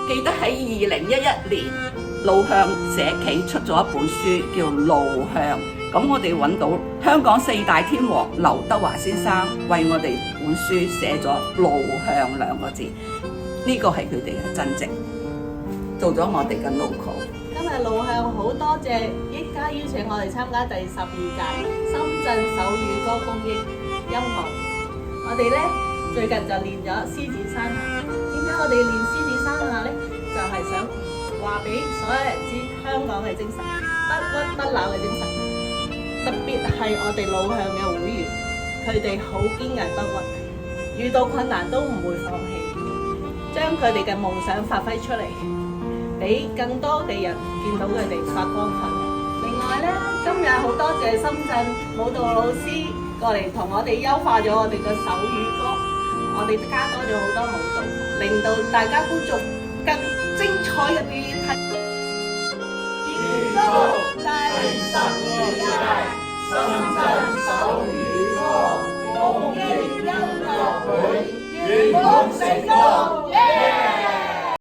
記得喺2011年，路向社企出咗一本書叫《路向》，咁我哋揾到香港四大天王劉德華先生為我哋本書寫咗《路向》兩個字，呢個係佢哋嘅真跡，做咗我哋嘅 logo。今日路向好多謝益家邀請我哋參加第12屆深圳手語歌公益音樂。我哋咧最近就練咗獅子山下。點解我哋練獅子山下咧？就係想話俾所有人知香港嘅精神，不屈不撓嘅精神。特別係我哋路向嘅會員，佢哋好堅毅不屈，遇到困難都唔會放棄，將佢哋嘅夢想發揮出嚟，俾更多嘅人見到佢哋發光發亮。另外咧，今日好多謝深圳舞蹈老師過嚟同我哋優化咗我哋嘅手語歌，我哋加多咗好多舞蹈，令到大家觀眾更精彩嘅表演。